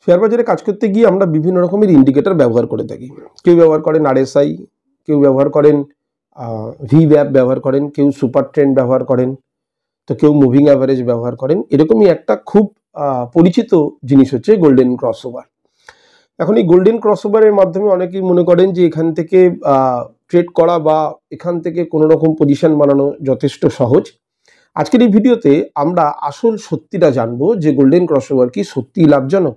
Share বাজারে কাজ করতে গিয়ে আমরা বিভিন্ন রকমের ইন্ডিকেটর ব্যবহার করে থাকি। কেউ ব্যবহার করেন RSI, কেউ ব্যবহার করেন VWAP ব্যবহার করেন, কেউ সুপার ট্রেন্ড ব্যবহার করেন, তো কেউ মুভিং অ্যাভারেজ ব্যবহার করেন। এরকমই একটা খুব পরিচিত জিনিস হচ্ছে গোল্ডেন ক্রসওভার। এখন এই গোল্ডেন ক্রসওভারের মাধ্যমে অনেকেই মনে করেন যে এখান থেকে ট্রেড করা বা এখান থেকে কোনো রকম পজিশন বানানো যথেষ্ট সহজ। আজকের এই ভিডিওতে আমরা আসল সত্যিটা জানবো যে গোল্ডেন ক্রসওভার কি সত্যিই লাভজনক।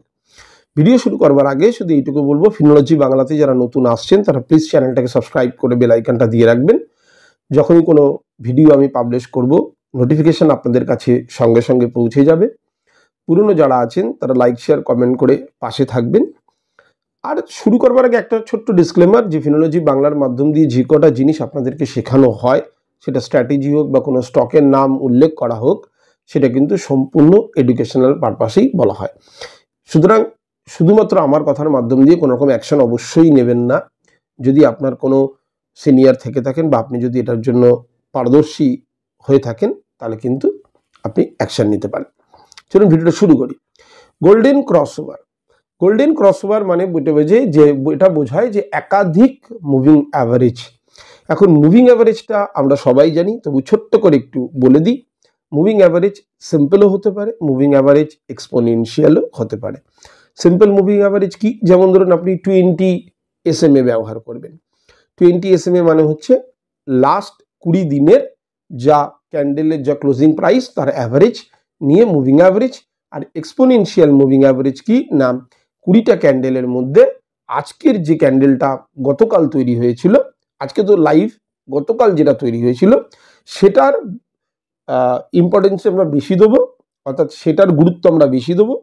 ভিডিও শুরু করবার আগে শুধু এইটুকু বলবো, ফিনোলজি বাংলাতে যারা নতুন আসছেন তারা প্লিজ চ্যানেলটাকে সাবস্ক্রাইব করে বেল আইকনটা দিয়ে রাখবেন। যখনই কোনো ভিডিও আমি পাবলিশ করব নোটিফিকেশন আপনাদের কাছে সঙ্গে সঙ্গে পৌঁছে যাবে। পুরনো যারা আছেন তারা লাইক শেয়ার কমেন্ট করে পাশে থাকবেন। আর শুরু করবার আগে একটা ছোট্ট ডিসক্লেমার, যে ফিনোলজি বাংলার মাধ্যম দিয়ে যে কটা জিনিস আপনাদেরকে শেখানো হয়, সেটা স্ট্র্যাটেজি হোক বা কোনো স্টকের নাম উল্লেখ করা হোক, সেটা কিন্তু সম্পূর্ণ এডুকেশনাল পারপাসেই বলা হয়। সুতরাং শুধুমাত্র আমার কথার মাধ্যম দিয়ে কোনো রকম অ্যাকশন অবশ্যই নেবেন না। যদি আপনার কোনো সিনিয়র থেকে থাকেন বা আপনি যদি এটার জন্য পারদর্শী হয়ে থাকেন, তাহলে কিন্তু আপনি অ্যাকশন নিতে পারেন। চলুন ভিডিওটা শুরু করি। Golden crossover. গোল্ডেন ক্রসওভার মানে এটা বোঝায় যে একাধিক মুভিং অ্যাভারেজ। এখন মুভিং অ্যাভারেজটা আমরা সবাই জানি, তবু ছোট্ট করে একটু বলে দিই। মুভিং অ্যাভারেজ সিম্পলও হতে পারে, মুভিং অ্যাভারেজ এক্সপোনেনশিয়ালও হতে পারে। সিম্পল মুভিং অ্যাভারেজ কি? যেমন ধরুন আপনি 20 SMA ব্যবহার করবেন। 20 SMA মানে হচ্ছে লাস্ট 20 দিনের যা ক্যান্ডেলের যা ক্লোজিং প্রাইস তার অ্যাভারেজ নিয়ে মুভিং অ্যাভারেজ। আর এক্সপোনেনশিয়াল মুভিং অ্যাভারেজ কি না, 20টা ক্যান্ডেলের মধ্যে আজকের যে ক্যান্ডেলটা গতকাল তৈরি হয়েছিল, আজকে তো লাইভ, গতকাল যেটা তৈরি হয়েছিল সেটার ইম্পর্টেন্স আমরা বেশি দেবো, অর্থাৎ সেটার গুরুত্ব আমরা বেশি দেবো।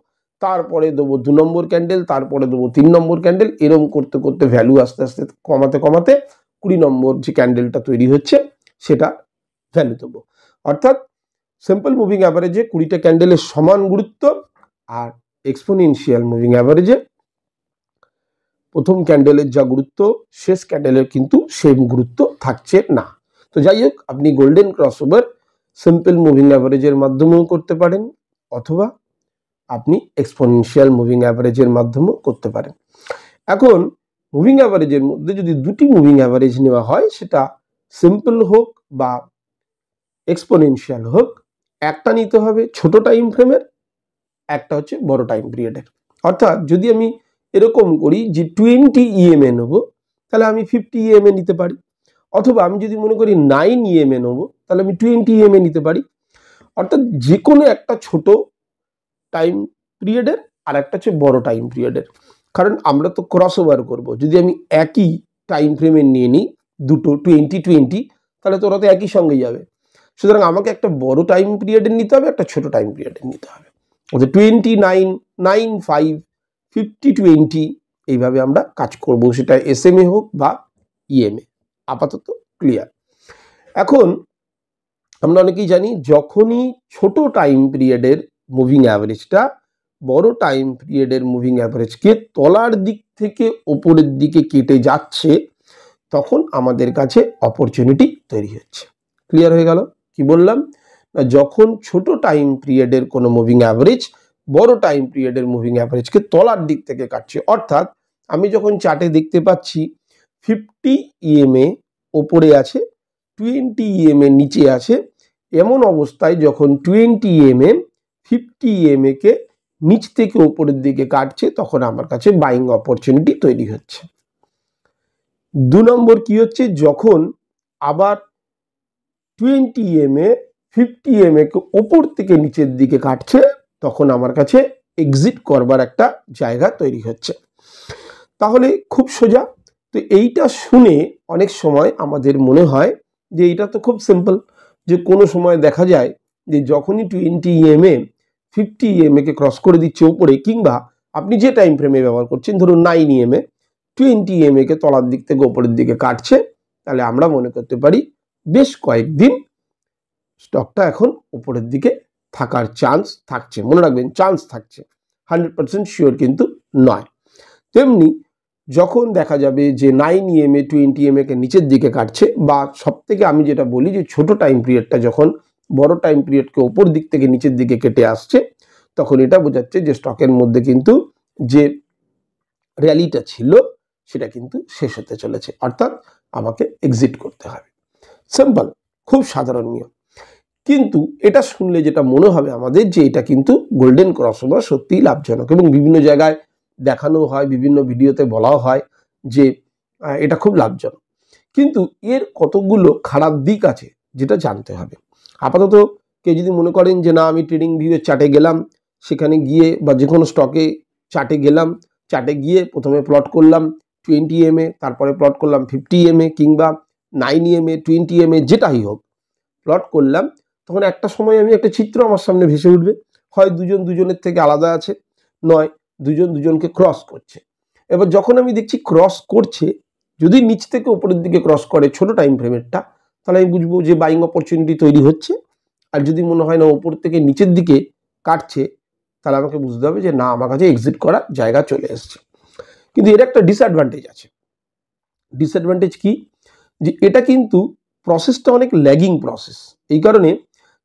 তারপরে দেবো 2 নম্বর ক্যান্ডেল, তারপরে দেবো 3 নম্বর ক্যান্ডেল, এরকম করতে করতে ভ্যালু আস্তে আস্তে কমাতে 20 নম্বর যে ক্যান্ডেলটা তৈরি হচ্ছে সেটা ভ্যালু দেবো। অর্থাৎ সিম্পল মুভিং অ্যাভারেজে 20টা ক্যান্ডেলের সমান গুরুত্ব, আর এক্সপোনেনশিয়াল মুভিং অ্যাভারেজে প্রথম ক্যান্ডেলের যা গুরুত্ব শেষ ক্যান্ডেলের কিন্তু সেম গুরুত্ব থাকছে না। তো যাই হোক, আপনি গোল্ডেন ক্রসওভার সিম্পল মুভিং অ্যাভারেজের মাধ্যমেও করতে পারেন, অথবা আপনি এক্সপোনেনশিয়াল মুভিং অ্যাভারেজের মাধ্যমেও করতে পারেন। এখন মুভিং অ্যাভারেজের মধ্যে যদি দুটি মুভিং অ্যাভারেজ নেওয়া হয়, সেটা সিম্পল হোক বা এক্সপোনেনশিয়াল হোক, একটা নিতে হবে ছোট টাইম ফ্রেমের, একটা হচ্ছে বড় টাইম পিরিয়ডের। অর্থাৎ যদি আমি এরকম করি যে 20 EMA নেব, তাহলে আমি 50 EMA নিতে পারি। অথবা আমি যদি মনে করি 9 EMA নেব, তাহলে আমি 20 EMA নিতে পারি। অর্থাৎ যে কোনো একটা ছোট টাইম পিরিয়ডের আর একটা হচ্ছে বড় টাইম পিরিয়ডের। কারণ আমরা তো ক্রসওভার করব, যদি আমি একই টাইম ফ্রেমে নিয়ে নিই দুটো 20, তাহলে তো ওরা তো একই সঙ্গে যাবে। সুতরাং আমাকে একটা বড় টাইম পিরিয়ডের নিতে হবে, একটা ছোট টাইম পিরিয়ডের নিতে হবে। 29, 9, 5, 50, 20 এইভাবে আমরা কাজ করব, সেটা SMA হোক বা EMA। আপাতত ক্লিয়ার। এখন আমরা অনেকেই জানি, যখনই ছোট টাইম পিরিয়ডের মুভিং অ্যাভারেজটা বড় টাইম পিরিয়ডের মুভিং অ্যাভারেজকে তলার দিক থেকে ওপরের দিকে কেটে যাচ্ছে, তখন আমাদের কাছে অপরচুনিটি তৈরি হচ্ছে। ক্লিয়ার হয়ে গেল? কি বললাম না, যখন ছোট টাইম পিরিয়ডের কোনো মুভিং অ্যাভারেজ বড় টাইম পিরিয়ডের মুভিং অ্যাভারেজকে তলার দিক থেকে কাটছে, অর্থাৎ আমি যখন চার্টে দেখতে পাচ্ছি 50 EMA ওপরে আছে, 20 EMA নিচে আছে, এমন অবস্থায় যখন 20 EMA 50 EMA কে নিচ থেকে উপরের দিকে কাটছে, তখন আমার কাছে বাইং অপরচুনিটি তৈরি হচ্ছে। 2 নম্বর কি হচ্ছে, যখন আবার 20 EMA 50 EMA কে উপর থেকে নিচের দিকে কাটছে, তখন আমার কাছে এক্সিট করবার একটা জায়গা তৈরি হচ্ছে। তাহলে খুব সোজা। তো এইটা শুনে অনেক সময় আমাদের মনে হয় যে এটা তো খুব সিম্পল, যে কোনো সময় দেখা যায় যে যখনই 20 EMA 50 EMA কে ক্রস করে দিচ্ছে উপরে, কিংবা আপনি যে টাইম ফ্রেমে ব্যবহার করছেন ধরুন 9 EMA 20 EMA কে তলার দিক থেকে উপরের দিকে কাটছে, তাহলে আমরা মনে করতে পারি বেশ কয়েকদিন স্টকটা এখন উপরের দিকে থাকার চান্স থাকছে। মনে রাখবেন, চান্স থাকছে, 100% শিওর কিন্তু নয়। তেমনি যখন দেখা যাবে যে 9 EMA 20 EMA কে নিচের দিকে কাটছে, বা সব থেকে আমি যেটা বলি যে ছোট টাইম পিরিয়ডটা যখন বড় টাইম পিরিয়ডকে উপর দিক থেকে নিচের দিকে কেটে আসছে, তখন এটা বোঝাচ্ছে যে স্টকের মধ্যে কিন্তু যে র্যালিটা ছিল সেটা কিন্তু শেষ হতে চলেছে, অর্থাৎ আমাকে এক্সিট করতে হবে। সিম্পল, খুব সাধারণ নিয়ম। কিন্তু এটা শুনলে যেটা মনে হবে আমাদের যে এটা কিন্তু গোল্ডেন ক্রসওভার সত্যিই লাভজনক, এবং বিভিন্ন জায়গায় দেখানো হয়, বিভিন্ন ভিডিওতে বলাও হয় যে এটা খুব লাভজনক। কিন্তু এর কতগুলো খারাপ দিক আছে যেটা জানতে হবে। আপাতত কেউ যদি মনে করেন যে না আমি ট্রেডিং ভিউয়ের চার্টে গেলাম, সেখানে গিয়ে বা যে কোনো স্টকে চার্টে গেলাম, চার্টে গিয়ে প্রথমে প্লট করলাম 20 EMA, তারপরে প্লট করলাম 50 EMA কিংবা 9 EMA 20 EMA যেটাই হোক, প্লট করলাম, তখন একটা সময় আমি একটা চিত্র আমার সামনে ভেসে উঠবে, হয় দুজন দুজনের থেকে আলাদা আছে, নয় দুজন দুজনকে ক্রস করছে। এবার যখন আমি দেখছি ক্রস করছে, যদি নিচ থেকে উপরের দিকে ক্রস করে ছোট টাইম ফ্রেমেরটা, তাহলে আমি বুঝবো যে বাইং অপরচুনিটি তৈরি হচ্ছে। আর যদি মনে হয় না উপর থেকে নিচের দিকে কাটছে, তাহলে আমাকে বুঝতে হবে যে না, আমার কাছে এক্সিট করার জায়গা চলে এসছে। কিন্তু এর একটা ডিসঅ্যাডভান্টেজ আছে। ডিসঅ্যাডভান্টেজ কি? যে এটা কিন্তু প্রসেসটা অনেক ল্যাগিং প্রসেস। এই কারণে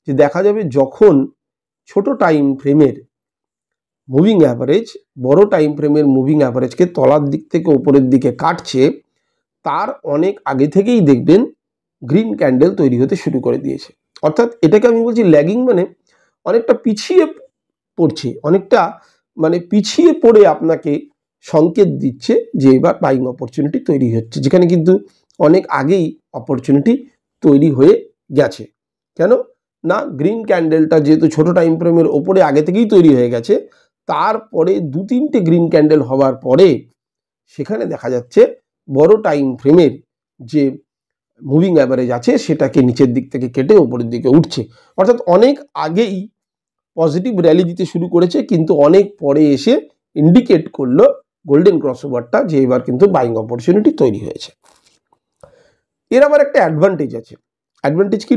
যে দেখা যাবে যখন ছোট টাইম ফ্রেমের মুভিং অ্যাভারেজ বড় টাইম ফ্রেমের মুভিং অ্যাভারেজকে তলার দিক থেকে উপরের দিকে কাটছে, তার অনেক আগে থেকেই দেখবেন গ্রিন ক্যান্ডেল তৈরি হতে শুরু করে দিয়েছে। অর্থাৎ এটাকে আমি বলছি ল্যাগিং, মানে অনেকটা পিছিয়ে পড়ছে, অনেকটা মানে পিছিয়ে পড়ে আপনাকে সংকেত দিচ্ছে যে এবার বাইং অপরচুনিটি তৈরি হচ্ছে, যেখানে কিন্তু অনেক আগেই অপরচুনিটি তৈরি হয়ে গেছে। কেন না, গ্রিন ক্যান্ডেলটা যেহেতু ছোট টাইম ফ্রেমের ওপরে আগে থেকেই তৈরি হয়ে গেছে, তারপরে 2-3টে গ্রিন ক্যান্ডেল হওয়ার পরে সেখানে দেখা যাচ্ছে বড় টাইম ফ্রেমের যে মুভিং অ্যাভারেজ আছে সেটাকে নিচের দিক থেকে কেটে উপরের দিকে উঠছে। অর্থাৎ অনেক আগেই পজিটিভ র্যালি দিতে শুরু করেছে, কিন্তু অনেক পরে এসে ইন্ডিকেট করলো গোল্ডেন ক্রসওভারটা যে এবার কিন্তু বাইং অপরচুনিটি তৈরি হয়েছে। এর আবার একটা অ্যাডভান্টেজ আছে। অ্যাডভান্টেজ কি,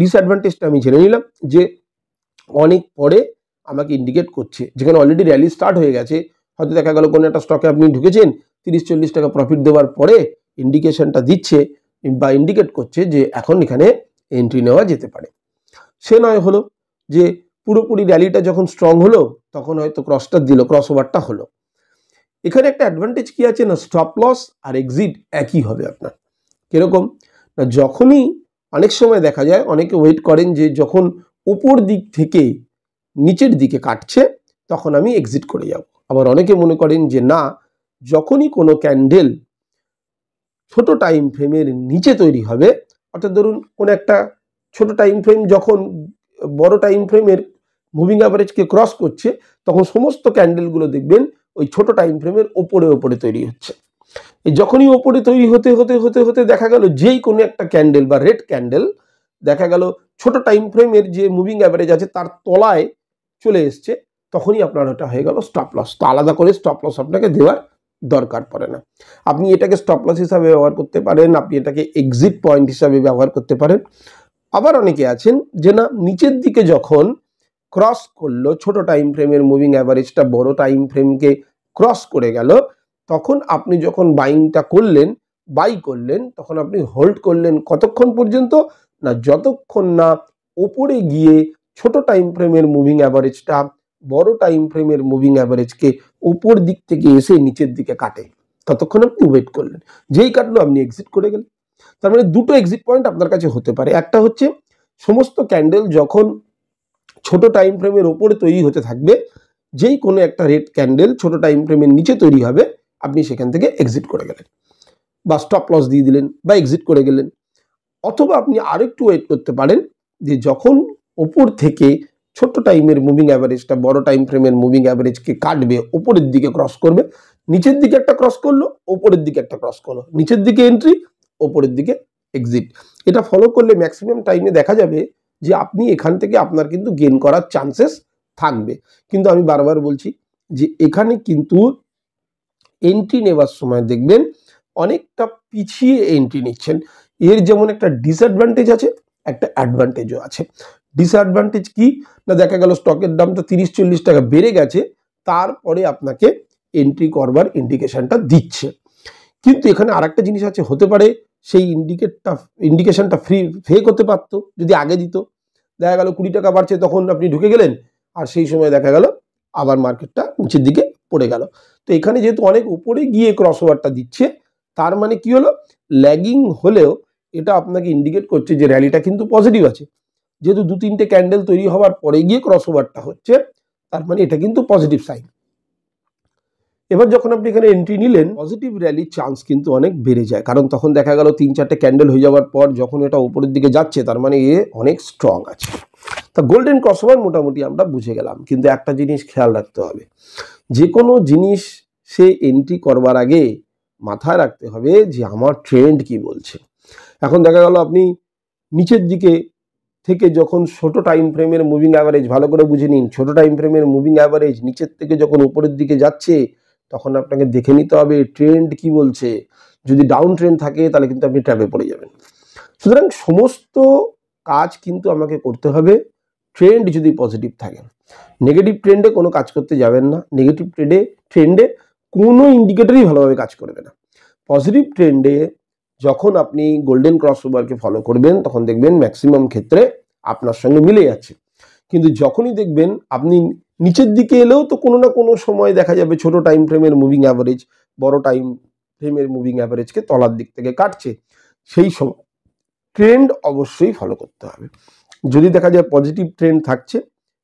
ডিসঅ্যাডভান্টেজটা আমি জেনে নিলাম। যে অনেক পরে আমাকে ইন্ডিকেট করছে, যেখানে অলরেডি র্যালি স্টার্ট হয়ে গেছে, হয়তো দেখা গেল কোনো একটা স্টকে আপনি ঢুকেছেন, 30-40 টাকা প্রফিট দেওয়ার পরে ইন্ডিকেশনটা দিচ্ছে বা ইন্ডিকেট করছে যে এখন এখানে এন্ট্রি নেওয়া যেতে পারে। সে নয় হলো যে পুরোপুরি র্যালিটা যখন স্ট্রং হলো তখন হয়তো ক্রসটা দিল, ক্রসওভারটা হলো। এখানে একটা অ্যাডভান্টেজ কি আছে না, স্টপ লস আর এক্সিট একই হবে আপনার। কিরকম না, যখনই অনেক সময় দেখা যায় অনেকে ওয়েট করেন যে যখন উপর দিক থেকে নিচের দিকে কাটছে তখন আমি এক্সিট করে যাব। আবার অনেকে মনে করেন যে না, যখনই কোনো ক্যান্ডেল ছোট টাইম ফ্রেমের নিচে তৈরি হবে, অর্থাৎ ধরুন কোনো একটা ছোট টাইম ফ্রেম যখন বড় টাইম ফ্রেমের মুভিং অ্যাভারেজকে ক্রস করছে, তখন সমস্ত ক্যান্ডেলগুলো দেখবেন ওই ছোট টাইম ফ্রেমের ওপরে ওপরে তৈরি হচ্ছে। যখনই ওপরে তৈরি হতে হতে হতে হতে দেখা গেল যেই কোনো একটা ক্যান্ডেল বা রেড ক্যান্ডেল দেখা গেল ছোট টাইম ফ্রেমের যে মুভিং অ্যাভারেজ আছে তার তলায় চলে এসছে, তখনই আপনার ওটা হয়ে গেল স্টপ লস। তো আলাদা করে স্টপ লস আপনাকে দেওয়ার দরকার পড়ে না। আপনি এটাকে স্টপ লস হিসাবে ব্যবহার করতে পারেন, আপনি এটাকে এক্সিট পয়েন্ট হিসাবে ব্যবহার করতে পারেন। আবার অনেকে আছেন যে না, নিচের দিকে যখন ক্রস করলো ছোট টাইম ফ্রেমের মুভিং অ্যাভারেজটা বড় টাইম ফ্রেমকে ক্রস করে গেল, তখন আপনি যখন বাইংটা করলেন, বাই করলেন, তখন আপনি হোল্ড করলেন কতক্ষণ পর্যন্ত না, যতক্ষণ না ওপরে গিয়ে ছোট টাইম ফ্রেমের মুভিং অ্যাভারেজটা বড় টাইম ফ্রেমের মুভিং অ্যাভারেজকে উপর দিক থেকে এসে নিচের দিকে কাটে, ততক্ষণ আপনি ওয়েট করলেন। যেই কাটলো আপনি এক্সিট করে গেলেন। তার মানে দুটো এক্সিট পয়েন্ট আপনার কাছে হতে পারে। একটা হচ্ছে সমস্ত ক্যান্ডেল যখন ছোট টাইম ফ্রেমের ওপরে তৈরি হতে থাকবে, যেই কোনো একটা রেড ক্যান্ডেল ছোট টাইম ফ্রেমের নিচে তৈরি হবে, আপনি সেখান থেকে এক্সিট করে গেলেন বা স্টপ লস দিয়ে দিলেন বা এক্সিট করে গেলেন। অথবা আপনি আরেকটু ওয়েট করতে পারেন যে যখন ওপর থেকে ছোট টাইমের মুভিং অ্যাভারেজটা বড় টাইম ফ্রেমের মুভিং অ্যাভারেজকে কাটবে, ওপরের দিকে ক্রস করবে, নিচের দিকে একটা ক্রস করলো, ওপরের দিকে একটা ক্রস করলো, নিচের দিকে এন্ট্রি, ওপরের দিকে এক্সিট। এটা ফলো করলে ম্যাক্সিমাম টাইমে দেখা যাবে যে আপনি এখান থেকে আপনার কিন্তু গেইন করার চান্সেস থাকবে। কিন্তু আমি বারবার বলছি যে এখানে কিন্তু এন্ট্রি নেওয়ার সময় দেখবেন অনেকটা পিছিয়ে এন্ট্রি নিচ্ছেন। এর যেমন একটা ডিসঅ্যাডভান্টেজ আছে, একটা অ্যাডভান্টেজও আছে। ডিসঅ্যাডভান্টেজ কি না, দেখা গেল স্টকের দামটা 30-40 টাকা বেড়ে গেছে, তারপরে আপনাকে এন্ট্রি করবার ইন্ডিকেশনটা দিচ্ছে। কিন্তু এখানে আরেকটা জিনিস আছে, হতে পারে সেই ইন্ডিকেশনটা ফেক হতে পারতো যদি আগে দিত। দেখা গেল 20 টাকা বাড়ছে, তখন আপনি ঢুকে গেলেন, আর সেই সময় দেখা গেল আবার মার্কেটটা নিচের দিকে পড়ে গেল। তো এখানে যেহেতু অনেক উপরে গিয়ে ক্রসওভারটা দিচ্ছে, তার মানে কি হলো, ল্যাগিং হলেও এটা আপনাকে ইন্ডিকেট করছে যে র্যালিটা কিন্তু পজিটিভ আছে। যেহেতু 2-3টে ক্যান্ডেল তৈরি হওয়ার পরে গিয়ে ক্রসওভারটা হচ্ছে, তার মানে এটা কিন্তু পজিটিভ সাইন। এবার যখন আপনি এখানে এন্ট্রি নিলেন, পজিটিভ র্যালির চান্স কিন্তু অনেক বেড়ে যায়, কারণ তখন দেখা গেল 3-4টে ক্যান্ডেল হয়ে যাওয়ার পর যখন এটা উপরের দিকে যাচ্ছে, তার মানে এ অনেক স্ট্রং আছে। তা গোল্ডেন ক্রসওভার মোটামুটি আমরা বুঝে গেলাম, কিন্তু একটা জিনিস খেয়াল রাখতে হবে, যে কোনো জিনিস সে এন্ট্রি করবার আগে মাথায় রাখতে হবে যে আমার ট্রেন্ড কি বলছে। এখন দেখা গেল আপনি নিচের দিকে থেকে যখন ছোট টাইম ফ্রেমের মুভিং অ্যাভারেজ, ভালো করে বুঝে নিন, ছোট টাইম ফ্রেমের মুভিং অ্যাভারেজ নিচের থেকে যখন উপরের দিকে যাচ্ছে, তখন আপনাকে দেখে নিতে হবে ট্রেন্ড কি বলছে। যদি ডাউন ট্রেন্ড থাকে তাহলে কিন্তু আপনি ট্র্যাপে পড়ে যাবেন। সুতরাং সমস্ত কাজ কিন্তু আমাকে করতে হবে ট্রেন্ড যদি পজিটিভ থাকে। নেগেটিভ ট্রেন্ডে কোনো কাজ করতে যাবেন না। নেগেটিভ ট্রেন্ডে কোনো ইন্ডিকেটরই ভালোভাবে কাজ করবে না। পজিটিভ ট্রেন্ডে যখন আপনি গোল্ডেন ক্রসওভারকে ফলো করবেন, তখন দেখবেন ম্যাক্সিমাম ক্ষেত্রে আপনার সঙ্গে মিলে যাচ্ছে। কিন্তু যখনই দেখবেন আপনি নিচের দিকে এলেও তো কোনো না কোনো সময় দেখা যাবে ছোট টাইম ফ্রেমের মুভিং অ্যাভারেজ বড় টাইম ফ্রেমের মুভিং অ্যাভারেজকে তলার দিক থেকে কাটছে, সেই সময় ট্রেন্ড অবশ্যই ফলো করতে হবে। যদি দেখা যায় পজিটিভ ট্রেন্ড থাকছে,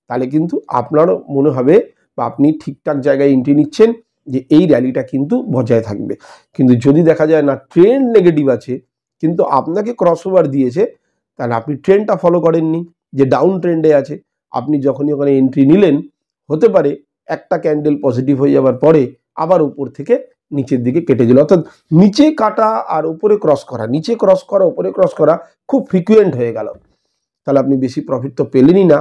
তাহলে কিন্তু আপনারও মনে হবে বা আপনি ঠিকঠাক জায়গায় এন্ট্রি নিচ্ছেন, যে এই র্যালিটা কিন্তু বজায় থাকবে। কিন্তু যদি দেখা যায় না ট্রেন্ড নেগেটিভ আছে, কিন্তু আপনাকে ক্রসওভার দিয়েছে, তাহলে আপনি ট্রেন্ডটা ফলো করেননি, যে ডাউন ট্রেন্ডে আছে। আপনি যখনই ওখানে এন্ট্রি নিলেন, হতে পারে একটা ক্যান্ডেল পজিটিভ হয়ে যাওয়ার পরে আবার উপর থেকে নিচের দিকে কেটে দিল। অর্থাৎ নিচে কাটা আর উপরে ক্রস করা, নিচে ক্রস করা উপরে ক্রস করা খুব ফ্রিকুয়েন্ট হয়ে গেল। তাহলে আপনি বেশি প্রফিট তো পেলেনই না,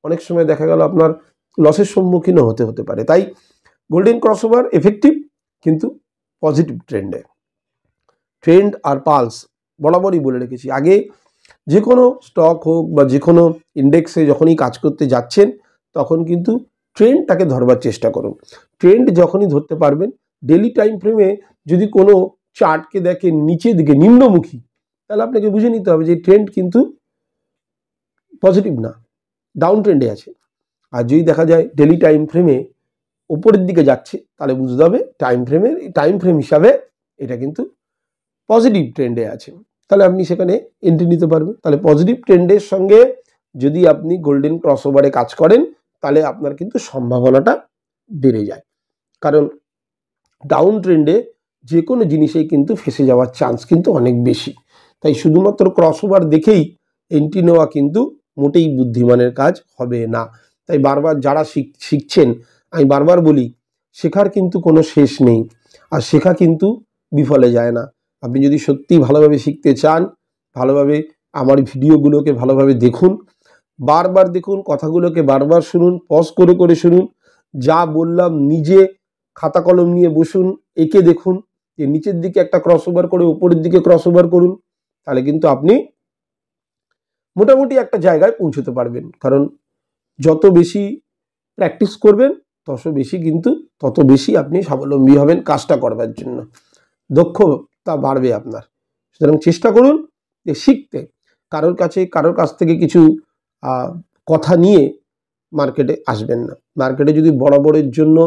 অনেক সময় দেখা গেল আপনার লসের সম্মুখীনও হতে পারে। তাই গোল্ডেন ক্রসওভার এফেক্টিভ, কিন্তু পজিটিভ ট্রেন্ডে। ট্রেন্ড আর পালস বরাবরই বলে রেখেছি, আগে যে কোনো স্টক হোক বা যে কোনো ইন্ডেক্সে যখনই কাজ করতে যাচ্ছেন, তখন কিন্তু ট্রেন্ডটাকে ধরবার চেষ্টা করুন। ট্রেন্ড যখনই ধরতে পারবেন, ডেলি টাইম ফ্রেমে যদি কোনো চার্টকে দেখেন নিচের দিকে নিম্নমুখী, তাহলে আপনাকে বুঝে নিতে হবে যে ট্রেন্ড কিন্তু পজিটিভ না, ডাউন ট্রেন্ডে আছে। আর যদি দেখা যায় ডেলি টাইম ফ্রেমে উপরের দিকে যাচ্ছে, তাহলে বুঝতে হবে টাইম ফ্রেম হিসাবে এটা কিন্তু পজিটিভ ট্রেন্ডে আছে, তাহলে আপনি সেখানে এন্ট্রি নিতে পারবেন। তাহলে পজিটিভ ট্রেন্ডের সঙ্গে যদি আপনি গোল্ডেন ক্রসওভারে কাজ করেন, তাহলে আপনার কিন্তু সম্ভাবনাটা বেড়ে যায়। কারণ ডাউন ট্রেন্ডে যে কোনো জিনিসেই কিন্তু ফেসে যাওয়ার চান্স কিন্তু অনেক বেশি। তাই শুধুমাত্র ক্রসওভার দেখেই এন্ট্রি নেওয়া কিন্তু মোটেই বুদ্ধিমানের কাজ হবে না। তাই বারবার যারা শিখছেন, আমি বারবার বলি, শেখার কিন্তু কোনো শেষ নেই, আর শেখা কিন্তু বিফলে যায় না। আপনি যদি সত্যি ভালোভাবে শিখতে চান, ভালোভাবে আমার ভিডিওগুলোকে ভালোভাবে দেখুন, বারবার দেখুন, কথাগুলোকে বারবার শুনুন, পজ করে করে শুনুন, যা বললাম নিজে খাতা কলম নিয়ে বসুন, এঁকে দেখুন যে নিচের দিকে একটা ক্রসওভার করে উপরের দিকে ক্রসওভার করুন, তাহলে কিন্তু আপনি মোটামুটি একটা জায়গায় পৌঁছতে পারবেন। কারণ যত বেশি প্র্যাকটিস করবেন, তত বেশি আপনি স্বাবলম্বী হবেন কাজটা করবার জন্য, দক্ষতা বাড়বে আপনার। সুতরাং চেষ্টা করুন যে শিখতে, কারোর কাছ থেকে কিছু কথা নিয়ে মার্কেটে আসবেন না। মার্কেটে যদি বরাবরের জন্য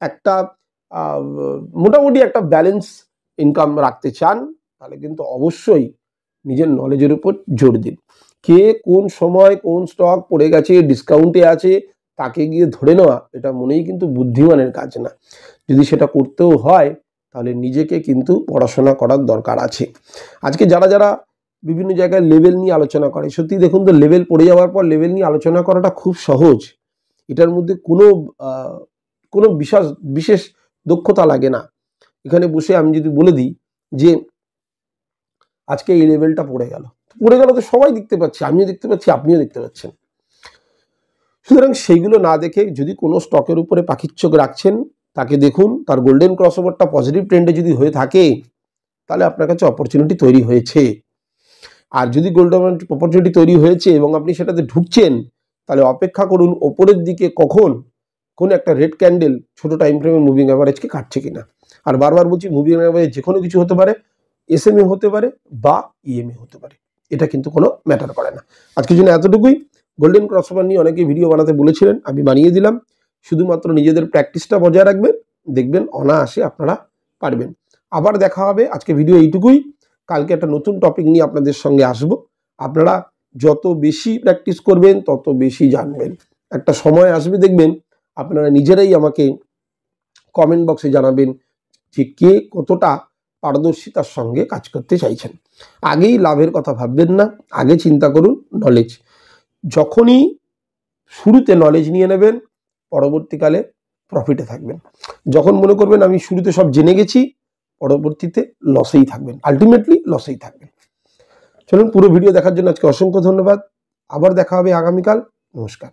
একটা মোটামুটি একটা ব্যালেন্স ইনকাম রাখতে চান, তাহলে কিন্তু অবশ্যই নিজের নলেজের উপর জোর দিন। কে কোন সময় কোন স্টক পড়ে গেছে, ডিসকাউন্টে আছে, তাকে গিয়ে ধরে নেওয়া, এটা মনেই কিন্তু বুদ্ধিমানের কাজ না। যদি সেটা করতেও হয়, তাহলে নিজেকে কিন্তু পড়াশোনা করার দরকার আছে। আজকে যারা বিভিন্ন জায়গায় লেভেল নিয়ে আলোচনা করে, সত্যি দেখুন তো, লেভেল পড়ে যাওয়ার পর লেভেল নিয়ে আলোচনা করাটা খুব সহজ। এটার মধ্যে কোনো বিশেষ দক্ষতা লাগে না। এখানে বসে আমি যদি বলে দিই যে আজকে এই লেভেলটা পড়ে গেল তো সবাই দেখতে পাচ্ছে, আমিও দেখতে পাচ্ছি, আপনিও দেখতে পাচ্ছেন। সুতরাং সেইগুলো না দেখে যদি কোনো স্টকের উপরে পাখির চোখ রাখছেন, তাকে দেখুন, তার গোল্ডেন ক্রসওভারটা পজিটিভ ট্রেন্ডে যদি হয়ে থাকে, তাহলে আপনার কাছে অপরচুনিটি তৈরি হয়েছে। আর যদি গোল্ডেন অপরচুনিটি তৈরি হয়েছে এবং আপনি সেটাতে ঢুকছেন, তাহলে অপেক্ষা করুন ওপরের দিকে কখন কোন একটা রেড ক্যান্ডেল ছোট টাইম ফ্রেমের মুভিং অ্যাভারেজকে কাটছে কিনা। আর বারবার বলছি, মুভিং অ্যাভারেজ যে কোনো কিছু হতে পারে, SMA হতে পারে বা EMA হতে পারে, এটা কিন্তু কোনো ম্যাটার করে না। আজকের জন্য এতটুকুই। গোল্ডেন ক্রসওভার নিয়ে অনেকে ভিডিও বানাতে বলেছিলেন, আমি বানিয়ে দিলাম। শুধুমাত্র নিজেদের প্র্যাকটিসটা বজায় রাখবেন, দেখবেন অনায়াসে আপনারা পারবেন। আবার দেখা হবে। আজকে ভিডিও এইটুকুই। কালকে একটা নতুন টপিক নিয়ে আপনাদের সঙ্গে আসব। আপনারা যত বেশি প্র্যাকটিস করবেন তত বেশি জানবেন। একটা সময় আসবে দেখবেন আপনারা নিজেরাই আমাকে কমেন্ট বক্সে জানাবেন যে কে কতটা পারদর্শিতার সঙ্গে কাজ করতে চাইছেন। আগেই লাভের কথা ভাববেন না, আগে চিন্তা করুন নলেজ। যখনই শুরুতে নলেজ নিয়ে নেবেন পরবর্তীকালে প্রফিটে থাকবেন। যখন মনে করবেন আমি শুরুতে সব জেনে গেছি, পরবর্তীতে লসেই থাকবেন, আলটিমেটলি লসেই থাকবেন। চলুন, পুরো ভিডিও দেখার জন্য আজকে অসংখ্য ধন্যবাদ। আবার দেখা হবে আগামীকাল। নমস্কার।